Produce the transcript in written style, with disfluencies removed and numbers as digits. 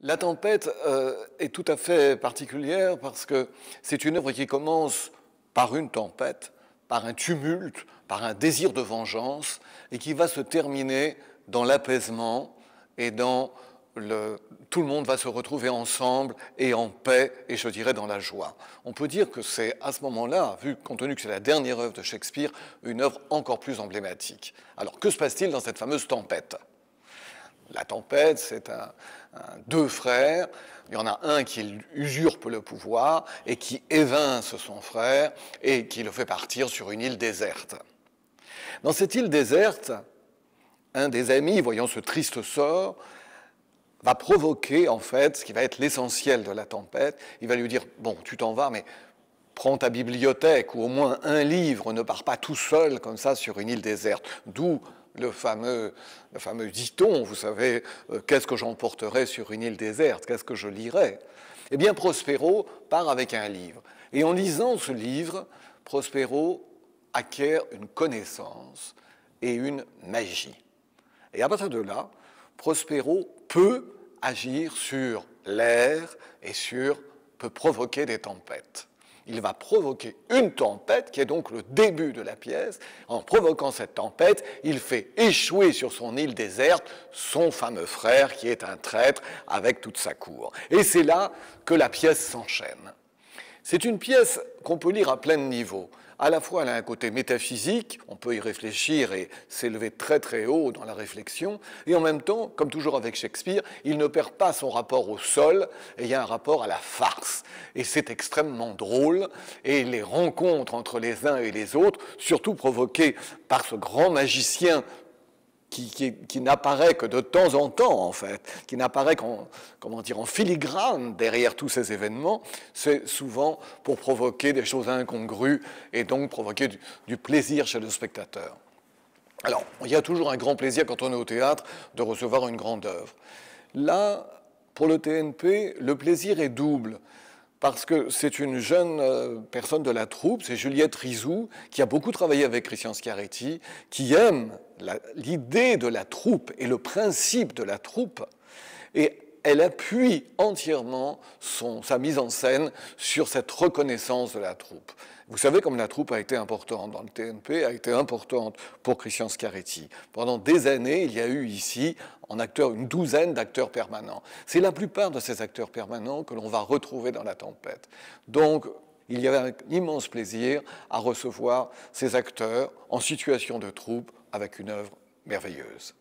La tempête est tout à fait particulière parce que c'est une œuvre qui commence par une tempête, par un tumulte, par un désir de vengeance, et qui va se terminer dans l'apaisement et dans tout le monde va se retrouver ensemble et en paix, et je dirais dans la joie. On peut dire que c'est à ce moment-là, compte tenu que c'est la dernière œuvre de Shakespeare, une œuvre encore plus emblématique. Alors que se passe-t-il dans cette fameuse tempête ? La tempête, c'est deux frères. Il y en a un qui usurpe le pouvoir et qui évince son frère et qui le fait partir sur une île déserte. Dans cette île déserte, un des amis, voyant ce triste sort, va provoquer en fait ce qui va être l'essentiel de la tempête. Il va lui dire « Bon, tu t'en vas, mais prends ta bibliothèque ou au moins un livre, ne pars pas tout seul comme ça sur une île déserte. » D'où le fameux dicton, vous savez, qu'est-ce que j'emporterai sur une île déserte, qu'est-ce que je lirai? Eh bien, Prospero part avec un livre. Et en lisant ce livre, Prospero acquiert une connaissance et une magie. Et à partir de là, Prospero peut agir sur l'air et peut provoquer des tempêtes. Il va provoquer une tempête, qui est donc le début de la pièce. En provoquant cette tempête, il fait échouer sur son île déserte son fameux frère, qui est un traître, avec toute sa cour. Et c'est là que la pièce s'enchaîne. C'est une pièce qu'on peut lire à plein niveau. À la fois, elle a un côté métaphysique, on peut y réfléchir et s'élever très très haut dans la réflexion, et en même temps, comme toujours avec Shakespeare, il ne perd pas son rapport au sol, et il y a un rapport à la farce. Et c'est extrêmement drôle, et les rencontres entre les uns et les autres, surtout provoquées par ce grand magicien qui n'apparaît que de temps en temps, en fait, qui n'apparaît en filigrane derrière tous ces événements, c'est souvent pour provoquer des choses incongrues et donc provoquer du plaisir chez le spectateur. Alors, il y a toujours un grand plaisir quand on est au théâtre de recevoir une grande œuvre. Là, pour le TNP, le plaisir est double. Parce que c'est une jeune personne de la troupe, c'est Juliette Rizou, qui a beaucoup travaillé avec Christian Schiaretti, qui aime l'idée de la troupe et le principe de la troupe, et elle appuie entièrement sa mise en scène sur cette reconnaissance de la troupe. Vous savez comme la troupe a été importante dans le TNP, a été importante pour Christian Schiaretti. Pendant des années, il y a eu ici en acteurs une douzaine d'acteurs permanents. C'est la plupart de ces acteurs permanents que l'on va retrouver dans la tempête. Donc, il y avait un immense plaisir à recevoir ces acteurs en situation de troupe avec une œuvre merveilleuse.